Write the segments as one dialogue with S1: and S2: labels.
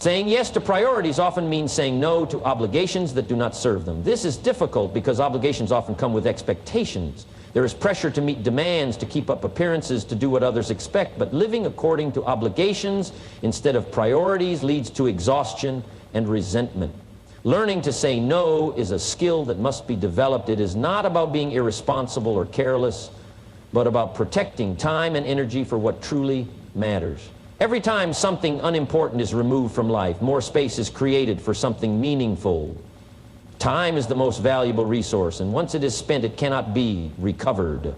S1: Saying yes to priorities often means saying no to obligations that do not serve them. This is difficult because obligations often come with expectations. There is pressure to meet demands, to keep up appearances, to do what others expect, but living according to obligations instead of priorities leads to exhaustion and resentment. Learning to say no is a skill that must be developed. It is not about being irresponsible or careless, but about protecting time and energy for what truly matters. Every time something unimportant is removed from life, more space is created for something meaningful. Time is the most valuable resource, and once it is spent, it cannot be recovered.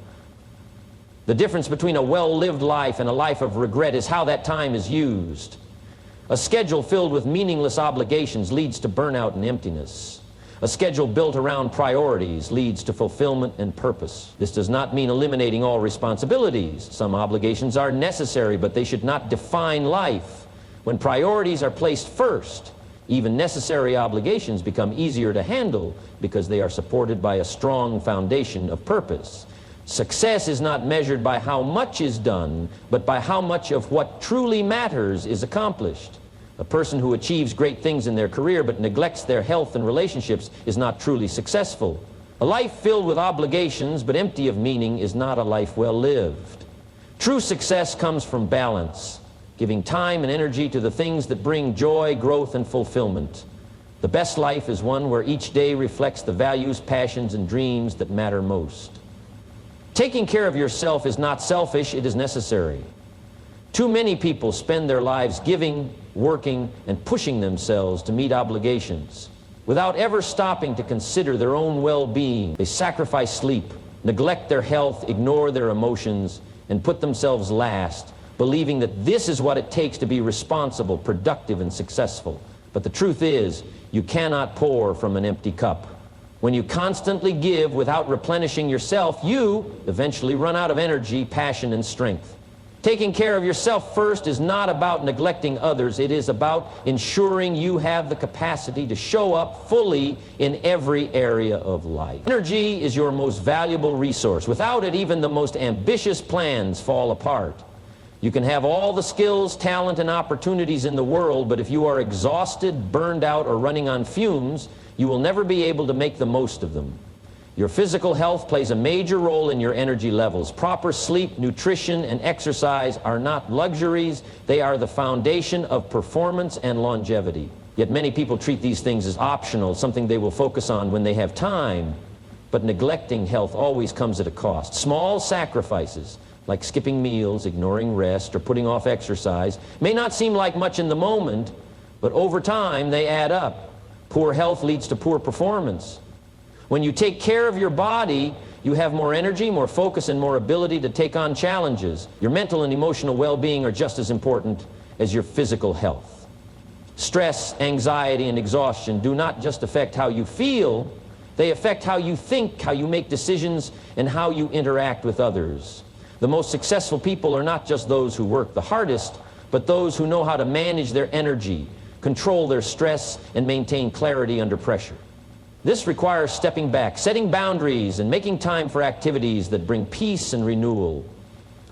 S1: The difference between a well-lived life and a life of regret is how that time is used. A schedule filled with meaningless obligations leads to burnout and emptiness. A schedule built around priorities leads to fulfillment and purpose. This does not mean eliminating all responsibilities. Some obligations are necessary, but they should not define life. When priorities are placed first, even necessary obligations become easier to handle because they are supported by a strong foundation of purpose. Success is not measured by how much is done, but by how much of what truly matters is accomplished. A person who achieves great things in their career but neglects their health and relationships is not truly successful. A life filled with obligations but empty of meaning is not a life well lived. True success comes from balance, giving time and energy to the things that bring joy, growth, and fulfillment. The best life is one where each day reflects the values, passions, and dreams that matter most. Taking care of yourself is not selfish, it is necessary. Too many people spend their lives giving, working, and pushing themselves to meet obligations without ever stopping to consider their own well-being. They sacrifice sleep, neglect their health, ignore their emotions, and put themselves last, believing that this is what it takes to be responsible, productive, and successful. But the truth is, you cannot pour from an empty cup. When you constantly give without replenishing yourself, you eventually run out of energy, passion, and strength. Taking care of yourself first is not about neglecting others. It is about ensuring you have the capacity to show up fully in every area of life. Energy is your most valuable resource. Without it, even the most ambitious plans fall apart. You can have all the skills, talent, and opportunities in the world, but if you are exhausted, burned out, or running on fumes, you will never be able to make the most of them. Your physical health plays a major role in your energy levels. Proper sleep, nutrition, and exercise are not luxuries. They are the foundation of performance and longevity. Yet many people treat these things as optional, something they will focus on when they have time. But neglecting health always comes at a cost. Small sacrifices, like skipping meals, ignoring rest, or putting off exercise, may not seem like much in the moment, but over time they add up. Poor health leads to poor performance. When you take care of your body, you have more energy, more focus, and more ability to take on challenges. Your mental and emotional well-being are just as important as your physical health. Stress, anxiety, and exhaustion do not just affect how you feel, they affect how you think, how you make decisions, and how you interact with others. The most successful people are not just those who work the hardest, but those who know how to manage their energy, control their stress, and maintain clarity under pressure. This requires stepping back, setting boundaries, and making time for activities that bring peace and renewal.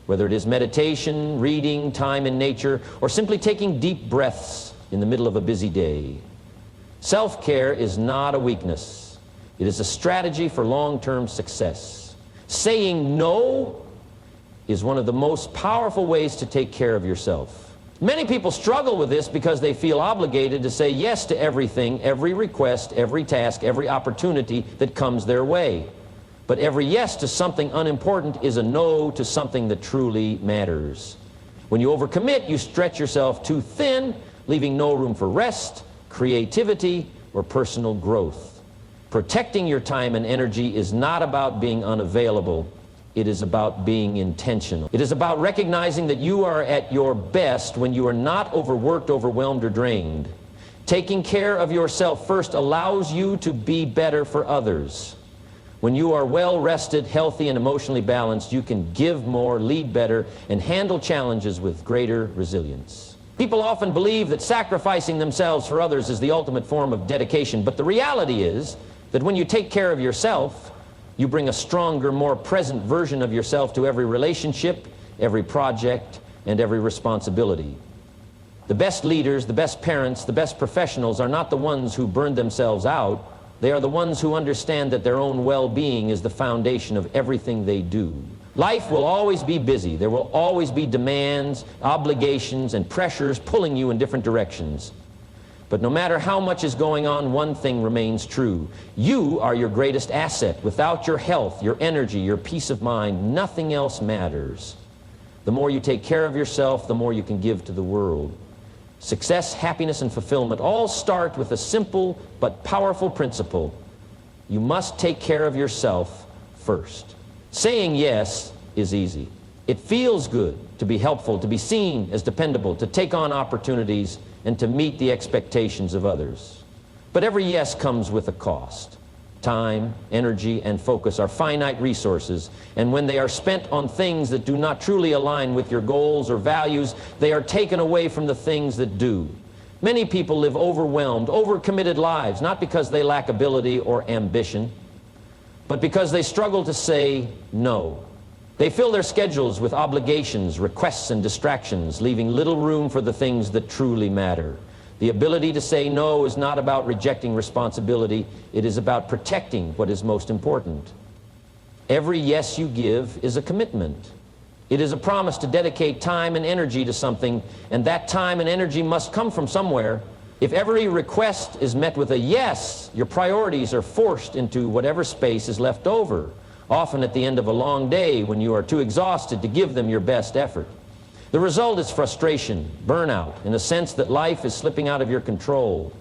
S1: Whether it is meditation, reading, time in nature, or simply taking deep breaths in the middle of a busy day. Self-care is not a weakness. It is a strategy for long-term success. Saying no is one of the most powerful ways to take care of yourself. Many people struggle with this because they feel obligated to say yes to everything, every request, every task, every opportunity that comes their way. But every yes to something unimportant is a no to something that truly matters. When you overcommit, you stretch yourself too thin, leaving no room for rest, creativity, or personal growth. Protecting your time and energy is not about being unavailable. It is about being intentional. It is about recognizing that you are at your best when you are not overworked, overwhelmed, or drained. Taking care of yourself first allows you to be better for others. When you are well rested, healthy, and emotionally balanced, you can give more, lead better, and handle challenges with greater resilience. People often believe that sacrificing themselves for others is the ultimate form of dedication, but the reality is that when you take care of yourself, you bring a stronger, more present version of yourself to every relationship, every project, and every responsibility. The best leaders, the best parents, the best professionals are not the ones who burn themselves out. They are the ones who understand that their own well-being is the foundation of everything they do. Life will always be busy. There will always be demands, obligations, and pressures pulling you in different directions. But no matter how much is going on, one thing remains true. You are your greatest asset. Without your health, your energy, your peace of mind, nothing else matters. The more you take care of yourself, the more you can give to the world. Success, happiness, and fulfillment all start with a simple but powerful principle. You must take care of yourself first. Saying yes is easy. It feels good to be helpful, to be seen as dependable, to take on opportunities, and to meet the expectations of others. But every yes comes with a cost. Time, energy, and focus are finite resources, and when they are spent on things that do not truly align with your goals or values, they are taken away from the things that do. Many people live overwhelmed, overcommitted lives, not because they lack ability or ambition, but because they struggle to say no. They fill their schedules with obligations, requests, and distractions, leaving little room for the things that truly matter. The ability to say no is not about rejecting responsibility. It is about protecting what is most important. Every yes you give is a commitment. It is a promise to dedicate time and energy to something, and that time and energy must come from somewhere. If every request is met with a yes, your priorities are forced into whatever space is left over, often at the end of a long day when you are too exhausted to give them your best effort. The result is frustration, burnout, in a sense that life is slipping out of your control.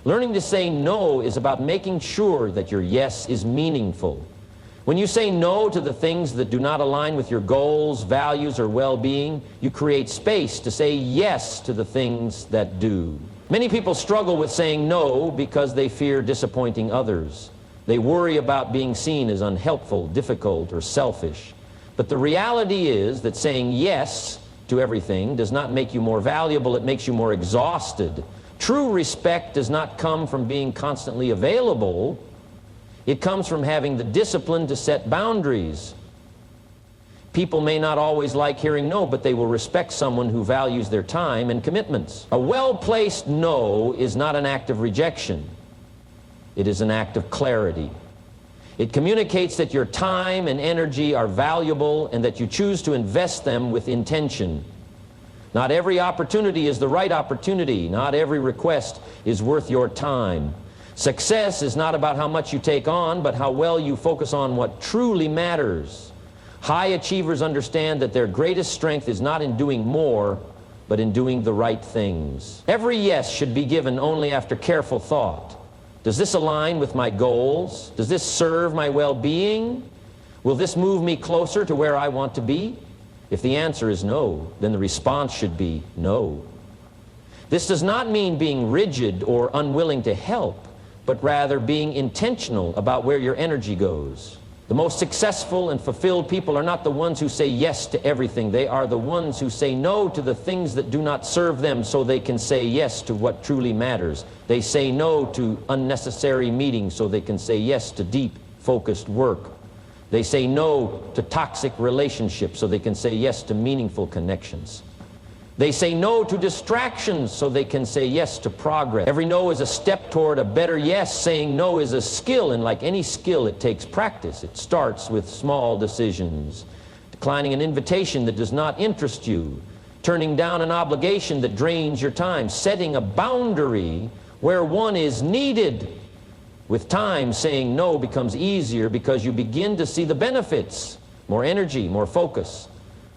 S1: Learning to say no is about making sure that your yes is meaningful. When you say no to the things that do not align with your goals, values, or well-being, you create space to say yes to the things that do. Many people struggle with saying no because they fear disappointing others. They worry about being seen as unhelpful, difficult, or selfish. But the reality is that saying yes to everything does not make you more valuable, it makes you more exhausted. True respect does not come from being constantly available. It comes from having the discipline to set boundaries. People may not always like hearing no, but they will respect someone who values their time and commitments. A well-placed no is not an act of rejection. It is an act of clarity. It communicates that your time and energy are valuable and that you choose to invest them with intention. Not every opportunity is the right opportunity. Not every request is worth your time. Success is not about how much you take on, but how well you focus on what truly matters. High achievers understand that their greatest strength is not in doing more, but in doing the right things. Every yes should be given only after careful thought. Does this align with my goals? Does this serve my well-being? Will this move me closer to where I want to be? If the answer is no, then the response should be no. This does not mean being rigid or unwilling to help, but rather being intentional about where your energy goes. The most successful and fulfilled people are not the ones who say yes to everything. They are the ones who say no to the things that do not serve them so they can say yes to what truly matters. They say no to unnecessary meetings so they can say yes to deep, focused work. They say no to toxic relationships so they can say yes to meaningful connections. They say no to distractions so they can say yes to progress. Every no is a step toward a better yes. Saying no is a skill, and like any skill, it takes practice. It starts with small decisions. Declining an invitation that does not interest you. Turning down an obligation that drains your time. Setting a boundary where one is needed. With time, saying no becomes easier because you begin to see the benefits. More energy, more focus.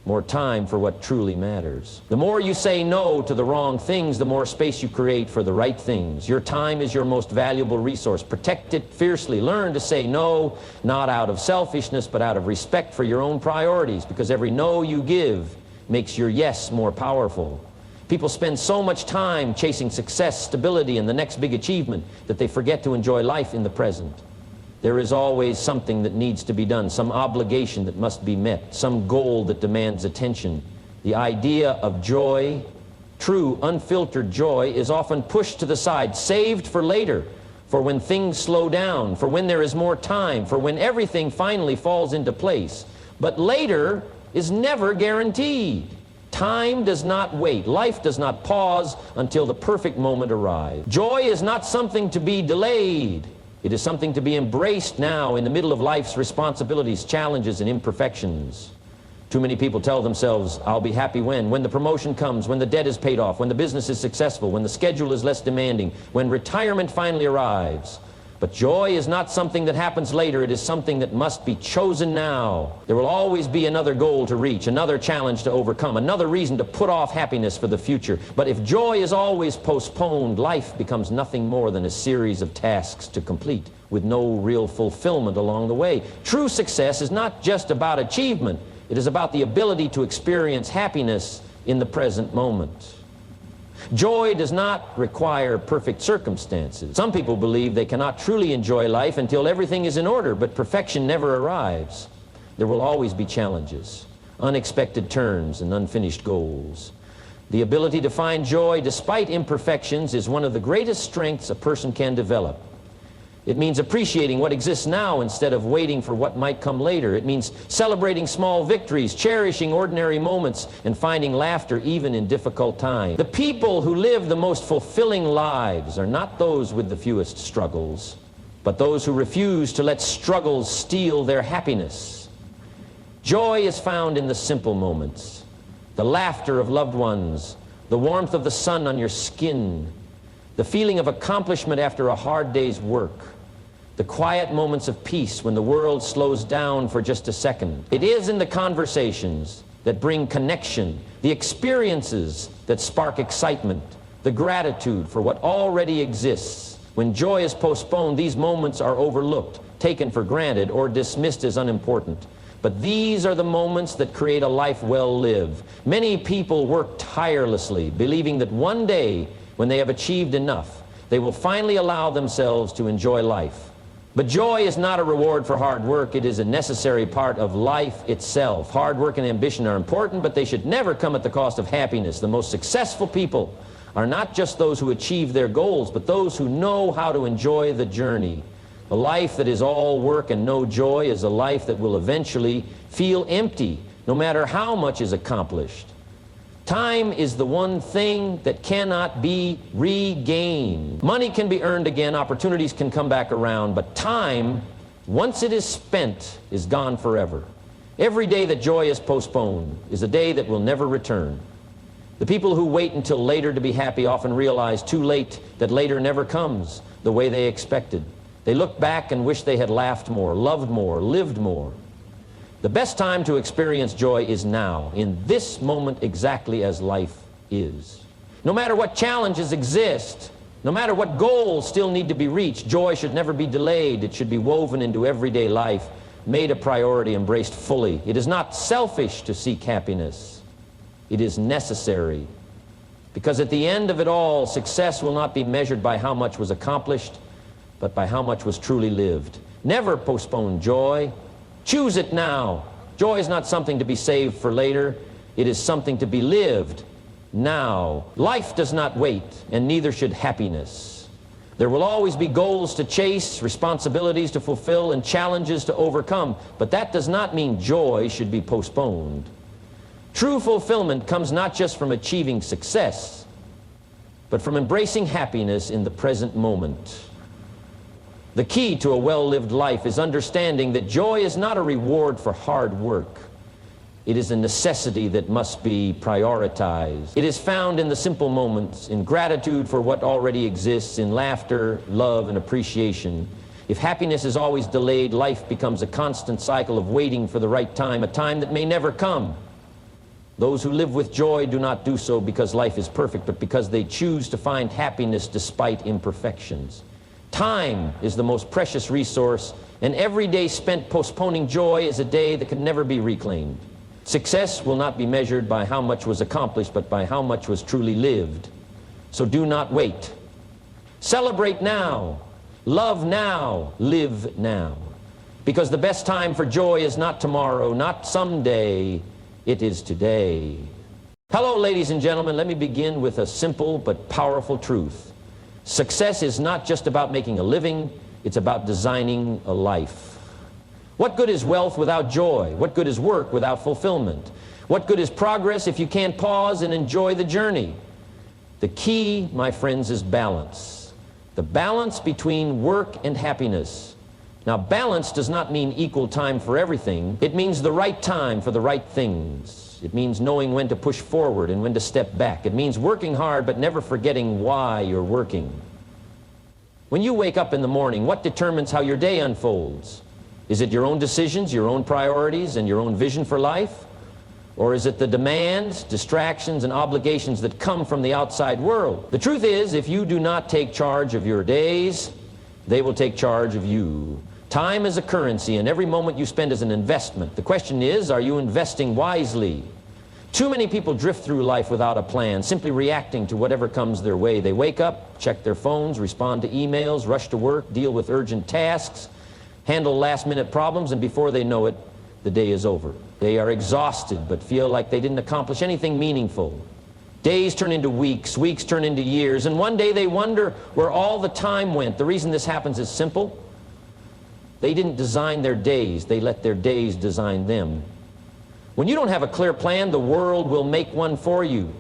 S1: More time for what truly matters. The more you say no to the wrong things, the more space you create for the right things. Your time is your most valuable resource. Protect it fiercely. Learn to say no, not out of selfishness, but out of respect for your own priorities, because every no you give makes your yes more powerful. People spend so much time chasing success, stability, and the next big achievement that they forget to enjoy life in the present. There is always something that needs to be done, some obligation that must be met, some goal that demands attention. The idea of joy, true unfiltered joy, is often pushed to the side, saved for later, for when things slow down, for when there is more time, for when everything finally falls into place. But later is never guaranteed. Time does not wait. Life does not pause until the perfect moment arrives. Joy is not something to be delayed. It is something to be embraced now in the middle of life's responsibilities, challenges, and imperfections. Too many people tell themselves, I'll be happy when the promotion comes, when the debt is paid off, when the business is successful, when the schedule is less demanding, when retirement finally arrives. But joy is not something that happens later. It is something that must be chosen now. There will always be another goal to reach, another challenge to overcome, another reason to put off happiness for the future. But if joy is always postponed, life becomes nothing more than a series of tasks to complete with no real fulfillment along the way. True success is not just about achievement. It is about the ability to experience happiness in the present moment. Joy does not require perfect circumstances. Some people believe they cannot truly enjoy life until everything is in order, but perfection never arrives. There will always be challenges, unexpected turns, and unfinished goals. The ability to find joy despite imperfections is one of the greatest strengths a person can develop. It means appreciating what exists now instead of waiting for what might come later. It means celebrating small victories, cherishing ordinary moments, and finding laughter even in difficult times. The people who live the most fulfilling lives are not those with the fewest struggles, but those who refuse to let struggles steal their happiness. Joy is found in the simple moments, the laughter of loved ones, the warmth of the sun on your skin, the feeling of accomplishment after a hard day's work, the quiet moments of peace when the world slows down for just a second. It is in the conversations that bring connection, the experiences that spark excitement, the gratitude for what already exists. When joy is postponed, these moments are overlooked, taken for granted, or dismissed as unimportant. But these are the moments that create a life well lived. Many people work tirelessly, believing that one day, when they have achieved enough, they will finally allow themselves to enjoy life. But joy is not a reward for hard work. It is a necessary part of life itself. Hard work and ambition are important, but they should never come at the cost of happiness. The most successful people are not just those who achieve their goals, but those who know how to enjoy the journey. A life that is all work and no joy is a life that will eventually feel empty, no matter how much is accomplished. Time is the one thing that cannot be regained. Money can be earned again, opportunities can come back around, but time, once it is spent, is gone forever. Every day that joy is postponed is a day that will never return. The people who wait until later to be happy often realize too late that later never comes the way they expected. They look back and wish they had laughed more, loved more, lived more. The best time to experience joy is now, in this moment exactly as life is. No matter what challenges exist, no matter what goals still need to be reached, joy should never be delayed. It should be woven into everyday life, made a priority, embraced fully. It is not selfish to seek happiness. It is necessary. Because at the end of it all, success will not be measured by how much was accomplished, but by how much was truly lived. Never postpone joy. Choose it now. Joy is not something to be saved for later. It is something to be lived now. Life does not wait, and neither should happiness. There will always be goals to chase, responsibilities to fulfill, and challenges to overcome, but that does not mean joy should be postponed. True fulfillment comes not just from achieving success, but from embracing happiness in the present moment. The key to a well-lived life is understanding that joy is not a reward for hard work. It is a necessity that must be prioritized. It is found in the simple moments, in gratitude for what already exists, in laughter, love, and appreciation. If happiness is always delayed, life becomes a constant cycle of waiting for the right time, a time that may never come. Those who live with joy do not do so because life is perfect, but because they choose to find happiness despite imperfections. Time is the most precious resource, and every day spent postponing joy is a day that can never be reclaimed. Success will not be measured by how much was accomplished, but by how much was truly lived. So do not wait. Celebrate now. Love now. Live now. Because the best time for joy is not tomorrow, not someday. It is today. Hello, ladies and gentlemen. Let me begin with a simple but powerful truth. Success is not just about making a living, it's about designing a life. What good is wealth without joy? What good is work without fulfillment? What good is progress if you can't pause and enjoy the journey? The key, my friends, is balance. The balance between work and happiness. Now, balance does not mean equal time for everything. It means the right time for the right things. It means knowing when to push forward and when to step back. It means working hard but never forgetting why you're working. When you wake up in the morning, what determines how your day unfolds? Is it your own decisions, your own priorities, and your own vision for life? Or is it the demands, distractions, and obligations that come from the outside world? The truth is, if you do not take charge of your days, they will take charge of you. Time is a currency, and every moment you spend is an investment. The question is, are you investing wisely? Too many people drift through life without a plan, simply reacting to whatever comes their way. They wake up, check their phones, respond to emails, rush to work, deal with urgent tasks, handle last-minute problems, and before they know it, the day is over. They are exhausted but feel like they didn't accomplish anything meaningful. Days turn into weeks, weeks turn into years, and one day they wonder where all the time went. The reason this happens is simple. They didn't design their days, they let their days design them. When you don't have a clear plan, the world will make one for you.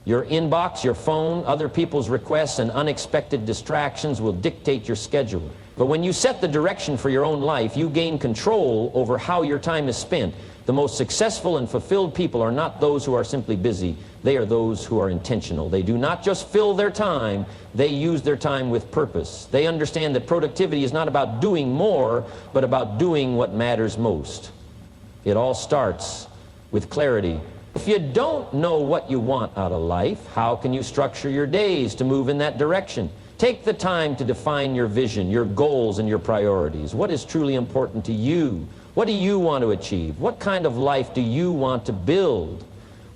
S1: Your inbox, your phone, other people's requests, and unexpected distractions will dictate your schedule. But when you set the direction for your own life, you gain control over how your time is spent. The most successful and fulfilled people are not those who are simply busy. They are those who are intentional. They do not just fill their time, they use their time with purpose. They understand that productivity is not about doing more, but about doing what matters most. It all starts with clarity. If you don't know what you want out of life, how can you structure your days to move in that direction? Take the time to define your vision, your goals, and your priorities. What is truly important to you? What do you want to achieve? What kind of life do you want to build?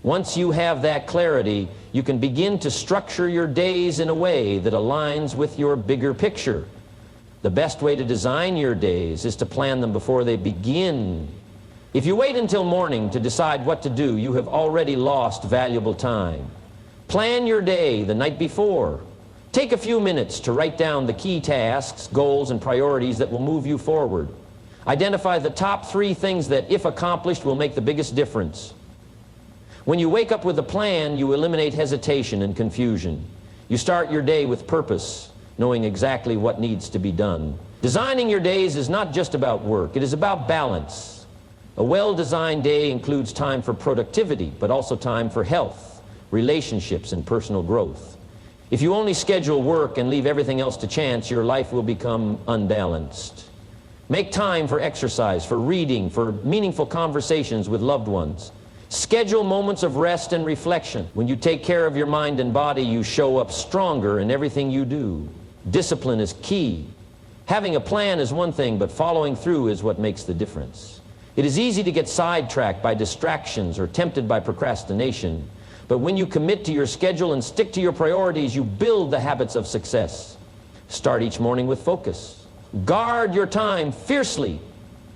S1: Once you have that clarity, you can begin to structure your days in a way that aligns with your bigger picture. The best way to design your days is to plan them before they begin. If you wait until morning to decide what to do, you have already lost valuable time. Plan your day the night before. Take a few minutes to write down the key tasks, goals, and priorities that will move you forward. Identify the top 3 things that, if accomplished, will make the biggest difference. When you wake up with a plan, you eliminate hesitation and confusion. You start your day with purpose, knowing exactly what needs to be done. Designing your days is not just about work, it is about balance. A well-designed day includes time for productivity, but also time for health, relationships, and personal growth. If you only schedule work and leave everything else to chance, your life will become unbalanced. Make time for exercise, for reading, for meaningful conversations with loved ones. Schedule moments of rest and reflection. When you take care of your mind and body, you show up stronger in everything you do. Discipline is key. Having a plan is one thing, but following through is what makes the difference. It is easy to get sidetracked by distractions or tempted by procrastination. But when you commit to your schedule and stick to your priorities, you build the habits of success. Start each morning with focus. Guard your time fiercely.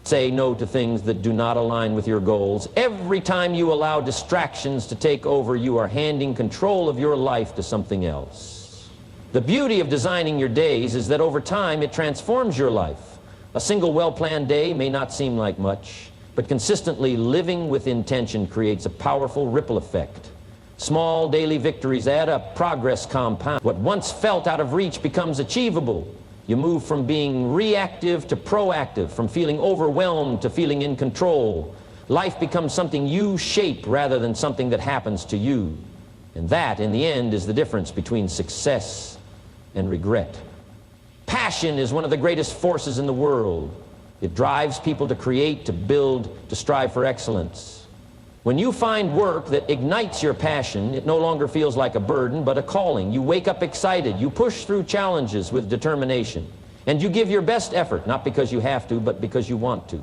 S1: Say no to things that do not align with your goals. Every time you allow distractions to take over, you are handing control of your life to something else. The beauty of designing your days is that over time it transforms your life. A single well-planned day may not seem like much, but consistently living with intention creates a powerful ripple effect. Small daily victories add up, progress compounds. What once felt out of reach becomes achievable. You move from being reactive to proactive, from feeling overwhelmed to feeling in control. Life becomes something you shape rather than something that happens to you. And that, in the end, is the difference between success and regret. Passion is one of the greatest forces in the world. It drives people to create, to build, to strive for excellence. When you find work that ignites your passion, it no longer feels like a burden, but a calling. You wake up excited. You push through challenges with determination. And you give your best effort, not because you have to, but because you want to.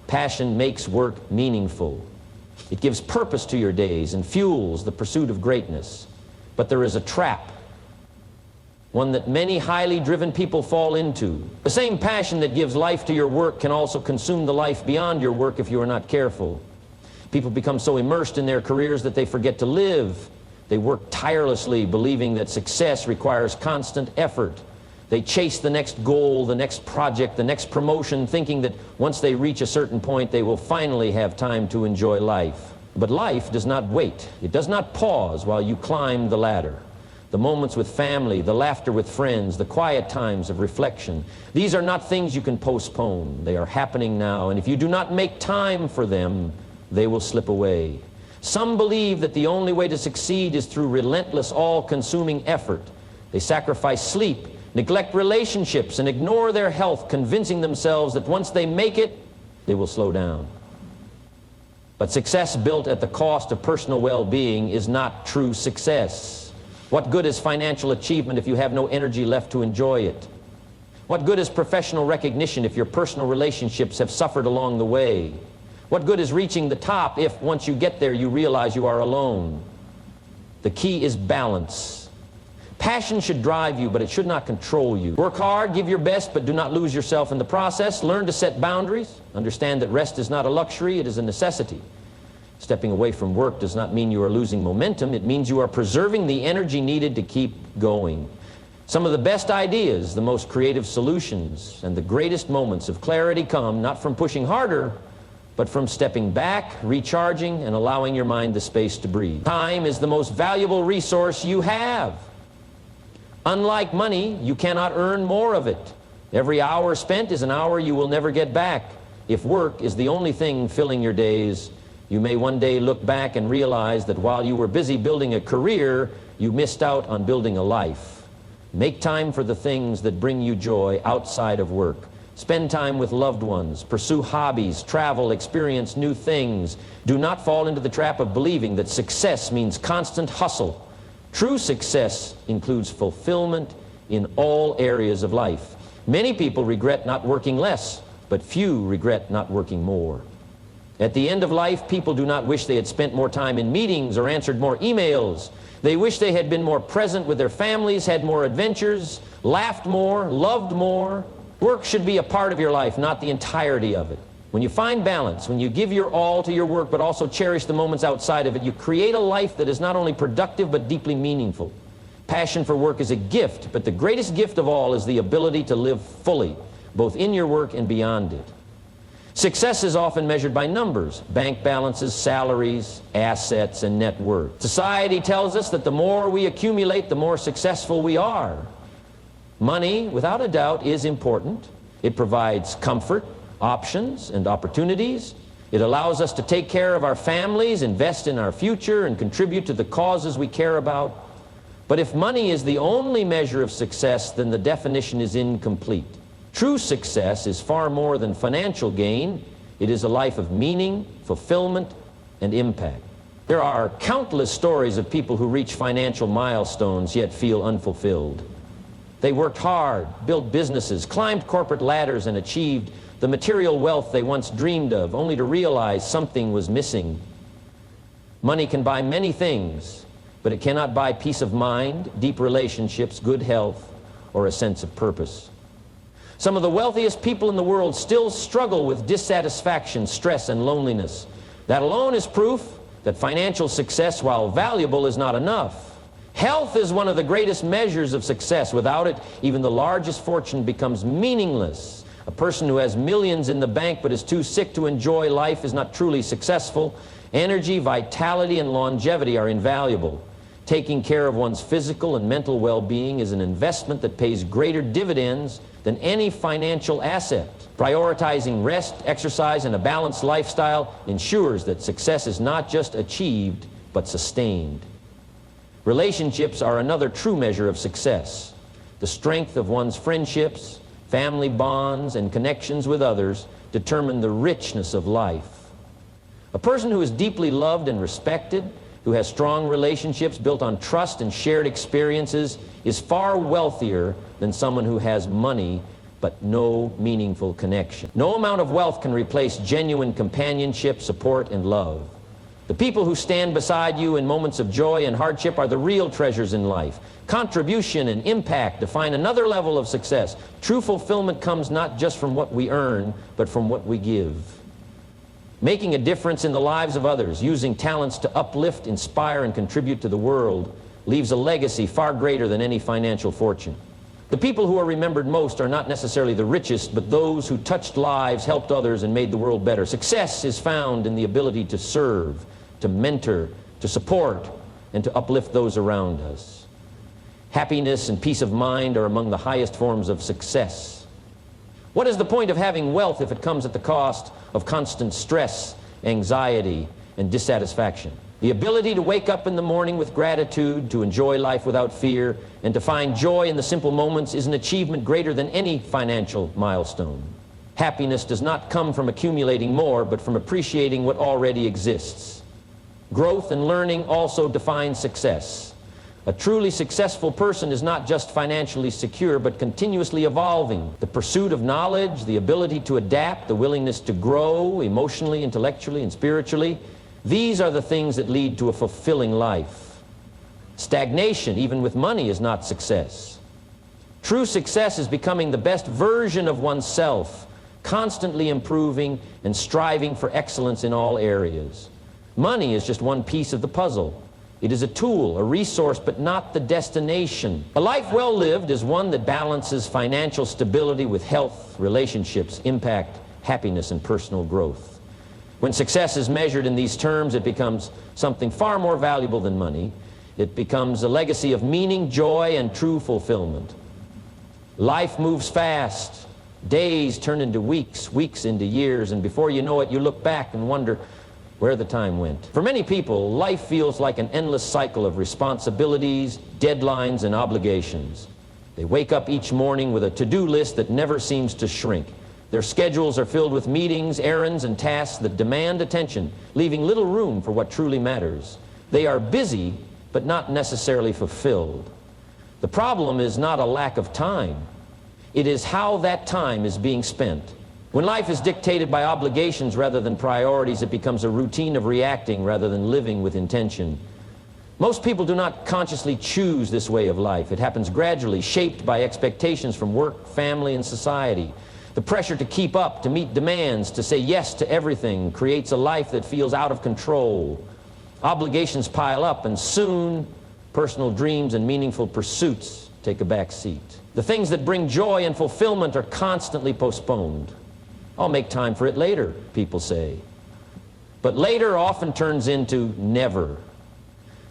S1: Passion makes work meaningful. It gives purpose to your days and fuels the pursuit of greatness. But there is a trap, one that many highly driven people fall into. The same passion that gives life to your work can also consume the life beyond your work if you are not careful. People become so immersed in their careers that they forget to live. They work tirelessly, believing that success requires constant effort. They chase the next goal, the next project, the next promotion, thinking that once they reach a certain point, they will finally have time to enjoy life. But life does not wait. It does not pause while you climb the ladder. The moments with family, the laughter with friends, the quiet times of reflection, these are not things you can postpone. They are happening now, and if you do not make time for them, they will slip away. Some believe that the only way to succeed is through relentless, all-consuming effort. They sacrifice sleep, neglect relationships, and ignore their health, convincing themselves that once they make it, they will slow down. But success built at the cost of personal well-being is not true success. What good is financial achievement if you have no energy left to enjoy it? What good is professional recognition if your personal relationships have suffered along the way? What good is reaching the top if, once you get there, you realize you are alone? The key is balance. Passion should drive you, but it should not control you. Work hard, give your best, but do not lose yourself in the process. Learn to set boundaries. Understand that rest is not a luxury, it is a necessity. Stepping away from work does not mean you are losing momentum. It means you are preserving the energy needed to keep going. Some of the best ideas, the most creative solutions, and the greatest moments of clarity come not from pushing harder, but from stepping back, recharging, and allowing your mind the space to breathe. Time is the most valuable resource you have. Unlike money, you cannot earn more of it. Every hour spent is an hour you will never get back. If work is the only thing filling your days, you may one day look back and realize that while you were busy building a career, you missed out on building a life. Make time for the things that bring you joy outside of work. Spend time with loved ones, pursue hobbies, travel, experience new things. Do not fall into the trap of believing that success means constant hustle. True success includes fulfillment in all areas of life. Many people regret not working less, but few regret not working more. At the end of life, people do not wish they had spent more time in meetings or answered more emails. They wish they had been more present with their families, had more adventures, laughed more, loved more. Work should be a part of your life, not the entirety of it. When you find balance, when you give your all to your work but also cherish the moments outside of it, you create a life that is not only productive but deeply meaningful. Passion for work is a gift, but the greatest gift of all is the ability to live fully, both in your work and beyond it. Success is often measured by numbers, bank balances, salaries, assets, and net worth. Society tells us that the more we accumulate, the more successful we are. Money, without a doubt, is important. It provides comfort, options, and opportunities. It allows us to take care of our families, invest in our future, and contribute to the causes we care about. But if money is the only measure of success, then the definition is incomplete. True success is far more than financial gain. It is a life of meaning, fulfillment, and impact. There are countless stories of people who reach financial milestones yet feel unfulfilled. They worked hard, built businesses, climbed corporate ladders, and achieved the material wealth they once dreamed of, only to realize something was missing. Money can buy many things, but it cannot buy peace of mind, deep relationships, good health, or a sense of purpose. Some of the wealthiest people in the world still struggle with dissatisfaction, stress, and loneliness. That alone is proof that financial success, while valuable, is not enough. Health is one of the greatest measures of success. Without it, even the largest fortune becomes meaningless. A person who has millions in the bank but is too sick to enjoy life is not truly successful. Energy, vitality, and longevity are invaluable. Taking care of one's physical and mental well-being is an investment that pays greater dividends than any financial asset. Prioritizing rest, exercise, and a balanced lifestyle ensures that success is not just achieved, but sustained. Relationships are another true measure of success. The strength of one's friendships, family bonds, and connections with others determine the richness of life. A person who is deeply loved and respected, who has strong relationships built on trust and shared experiences, is far wealthier than someone who has money but no meaningful connection. No amount of wealth can replace genuine companionship, support, and love. The people who stand beside you in moments of joy and hardship are the real treasures in life. Contribution and impact define another level of success. True fulfillment comes not just from what we earn, but from what we give. Making a difference in the lives of others, using talents to uplift, inspire, and contribute to the world, leaves a legacy far greater than any financial fortune. The people who are remembered most are not necessarily the richest, but those who touched lives, helped others, and made the world better. Success is found in the ability to serve, to mentor, to support, and to uplift those around us. Happiness and peace of mind are among the highest forms of success. What is the point of having wealth if it comes at the cost of constant stress, anxiety, and dissatisfaction? The ability to wake up in the morning with gratitude, to enjoy life without fear, and to find joy in the simple moments is an achievement greater than any financial milestone. Happiness does not come from accumulating more, but from appreciating what already exists. Growth and learning also define success. A truly successful person is not just financially secure, but continuously evolving. The pursuit of knowledge, the ability to adapt, the willingness to grow emotionally, intellectually, and spiritually, these are the things that lead to a fulfilling life. Stagnation, even with money, is not success. True success is becoming the best version of oneself, constantly improving and striving for excellence in all areas. Money is just one piece of the puzzle. It is a tool, a resource, but not the destination. A life well lived is one that balances financial stability with health, relationships, impact, happiness, and personal growth. When success is measured in these terms, it becomes something far more valuable than money. It becomes a legacy of meaning, joy, and true fulfillment. Life moves fast. Days turn into weeks, weeks into years, and before you know it, you look back and wonder where the time went. For many people, life feels like an endless cycle of responsibilities, deadlines, and obligations. They wake up each morning with a to-do list that never seems to shrink. Their schedules are filled with meetings, errands, and tasks that demand attention, leaving little room for what truly matters. They are busy, but not necessarily fulfilled. The problem is not a lack of time. It is how that time is being spent. When life is dictated by obligations rather than priorities, it becomes a routine of reacting rather than living with intention. Most people do not consciously choose this way of life. It happens gradually, shaped by expectations from work, family, and society. The pressure to keep up, to meet demands, to say yes to everything creates a life that feels out of control. Obligations pile up, and soon personal dreams and meaningful pursuits take a back seat. The things that bring joy and fulfillment are constantly postponed. I'll make time for it later, people say. But later often turns into never.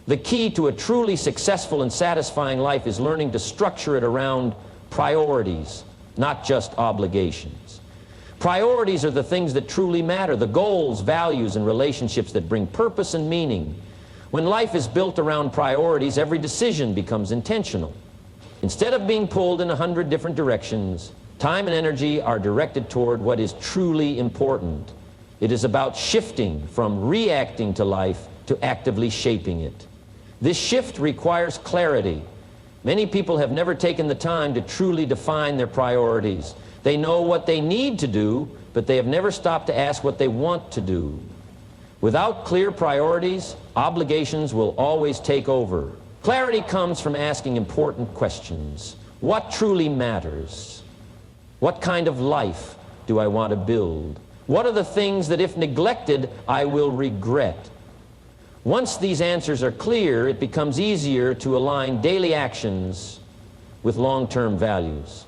S1: The key to a truly successful and satisfying life is learning to structure it around priorities, not just obligations. Priorities are the things that truly matter, the goals, values, and relationships that bring purpose and meaning. When life is built around priorities, every decision becomes intentional. Instead of being pulled in 100 different directions, time and energy are directed toward what is truly important. It is about shifting from reacting to life to actively shaping it. This shift requires clarity. Many people have never taken the time to truly define their priorities. They know what they need to do, but they have never stopped to ask what they want to do. Without clear priorities, obligations will always take over. Clarity comes from asking important questions. What truly matters? What kind of life do I want to build? What are the things that, if neglected, I will regret? Once these answers are clear, it becomes easier to align daily actions with long-term values.